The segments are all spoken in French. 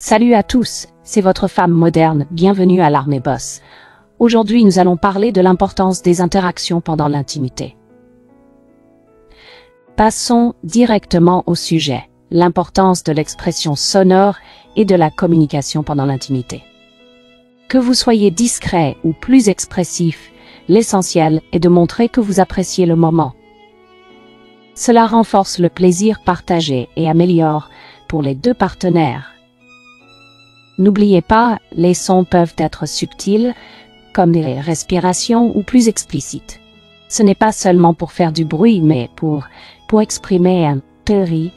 Salut à tous, c'est votre femme moderne, bienvenue à l'Armée Boss. Aujourd'hui nous allons parler de l'importance des interactions pendant l'intimité. Passons directement au sujet, l'importance de l'expression sonore et de la communication pendant l'intimité. Que vous soyez discret ou plus expressif, l'essentiel est de montrer que vous appréciez le moment. Cela renforce le plaisir partagé et améliore pour les deux partenaires. N'oubliez pas, les sons peuvent être subtils, comme des respirations ou plus explicites. Ce n'est pas seulement pour faire du bruit, mais pour exprimer un théorie.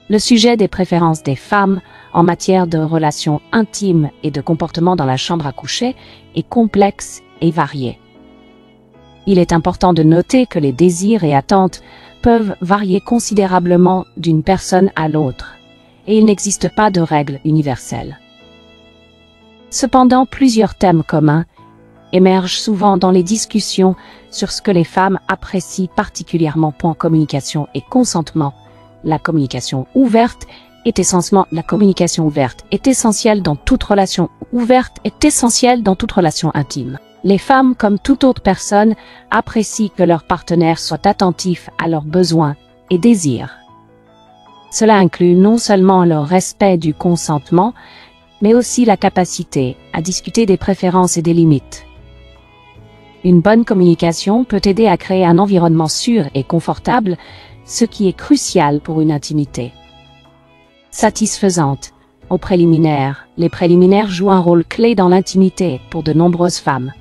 Le sujet des préférences des femmes en matière de relations intimes et de comportement dans la chambre à coucher est complexe et varié. Il est important de noter que les désirs et attentes peuvent varier considérablement d'une personne à l'autre, et il n'existe pas de règle universelle. Cependant, plusieurs thèmes communs émergent souvent dans les discussions sur ce que les femmes apprécient particulièrement. Communication et consentement. La communication ouverte est essentielle dans toute relation intime. Les femmes, comme toute autre personne, apprécient que leur partenaire soit attentif à leurs besoins et désirs. Cela inclut non seulement le respect du consentement, mais aussi la capacité à discuter des préférences et des limites. Une bonne communication peut aider à créer un environnement sûr et confortable, ce qui est crucial pour une intimité satisfaisante. Aux préliminaires, les préliminaires jouent un rôle clé dans l'intimité pour de nombreuses femmes.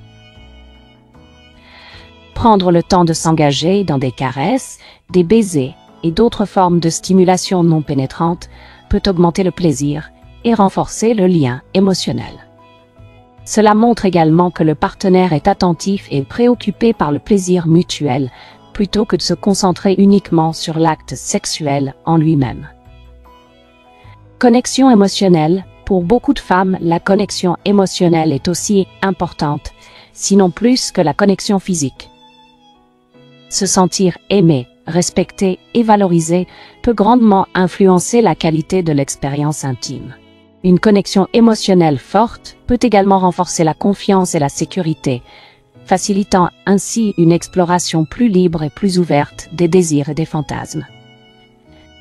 Prendre le temps de s'engager dans des caresses, des baisers et d'autres formes de stimulation non pénétrante peut augmenter le plaisir et renforcer le lien émotionnel. Cela montre également que le partenaire est attentif et préoccupé par le plaisir mutuel, plutôt que de se concentrer uniquement sur l'acte sexuel en lui-même. Connexion émotionnelle. Pour beaucoup de femmes, la connexion émotionnelle est aussi importante, sinon plus que la connexion physique. Se sentir aimé, respecté et valorisé peut grandement influencer la qualité de l'expérience intime. Une connexion émotionnelle forte peut également renforcer la confiance et la sécurité, facilitant ainsi une exploration plus libre et plus ouverte des désirs et des fantasmes.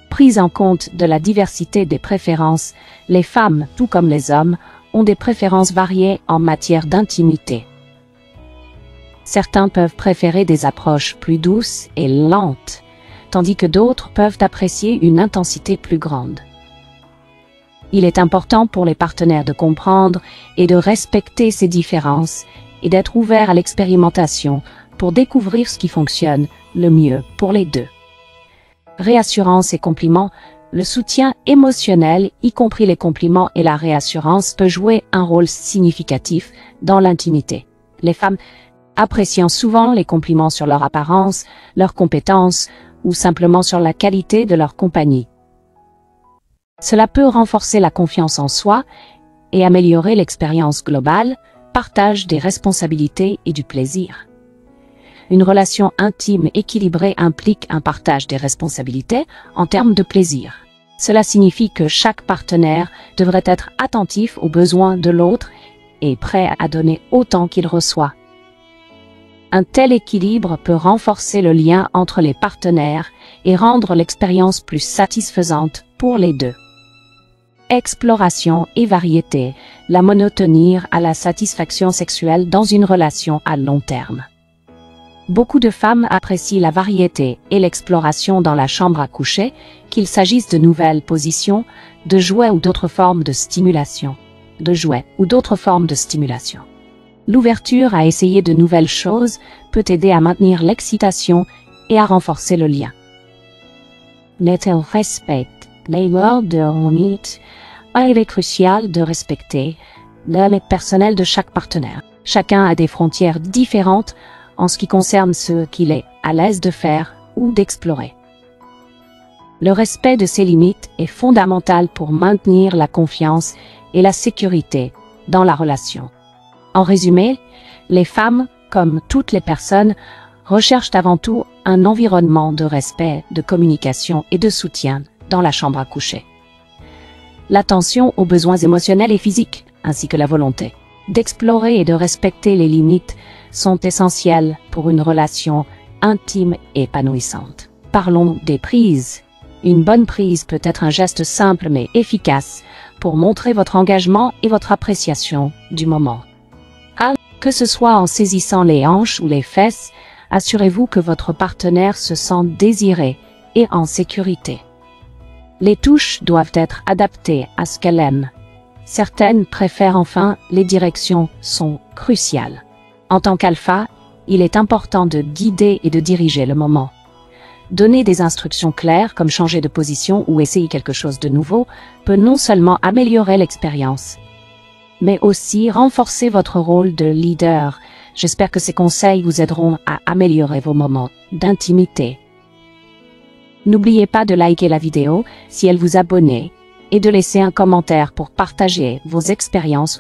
Prise en compte de la diversité des préférences, les femmes, tout comme les hommes, ont des préférences variées en matière d'intimité. Certains peuvent préférer des approches plus douces et lentes, tandis que d'autres peuvent apprécier une intensité plus grande. Il est important pour les partenaires de comprendre et de respecter ces différences et d'être ouverts à l'expérimentation pour découvrir ce qui fonctionne le mieux pour les deux. Réassurance et compliments. Le soutien émotionnel, y compris les compliments et la réassurance, peut jouer un rôle significatif dans l'intimité. Les femmes appréciant souvent les compliments sur leur apparence, leurs compétences ou simplement sur la qualité de leur compagnie. Cela peut renforcer la confiance en soi et améliorer l'expérience globale, partage des responsabilités et du plaisir. Une relation intime équilibrée implique un partage des responsabilités en termes de plaisir. Cela signifie que chaque partenaire devrait être attentif aux besoins de l'autre et prêt à donner autant qu'il reçoit. Un tel équilibre peut renforcer le lien entre les partenaires et rendre l'expérience plus satisfaisante pour les deux. Exploration et variété. La monotonie à la satisfaction sexuelle dans une relation à long terme. Beaucoup de femmes apprécient la variété et l'exploration dans la chambre à coucher, qu'il s'agisse de nouvelles positions, de jouets ou d'autres formes de stimulation. L'ouverture à essayer de nouvelles choses peut aider à maintenir l'excitation et à renforcer le lien. Le respect. Les words de limite. Il est crucial de respecter le limite personnel de chaque partenaire. Chacun a des frontières différentes en ce qui concerne ce qu'il est à l'aise de faire ou d'explorer. Le respect de ces limites est fondamental pour maintenir la confiance et la sécurité dans la relation. En résumé, les femmes, comme toutes les personnes, recherchent avant tout un environnement de respect, de communication et de soutien dans la chambre à coucher. L'attention aux besoins émotionnels et physiques, ainsi que la volonté d'explorer et de respecter les limites, sont essentielles pour une relation intime et épanouissante. Parlons des prises. Une bonne prise peut être un geste simple mais efficace pour montrer votre engagement et votre appréciation du moment. Que ce soit en saisissant les hanches ou les fesses, assurez-vous que votre partenaire se sente désiré et en sécurité. Les touches doivent être adaptées à ce qu'elle aime. Certaines préfèrent enfin, les directions sont cruciales. En tant qu'alpha, il est important de guider et de diriger le moment. Donner des instructions claires comme changer de position ou essayer quelque chose de nouveau peut non seulement améliorer l'expérience, mais aussi renforcer votre rôle de leader. J'espère que ces conseils vous aideront à améliorer vos moments d'intimité. N'oubliez pas de liker la vidéo si elle vous abonne et de laisser un commentaire pour partager vos expériences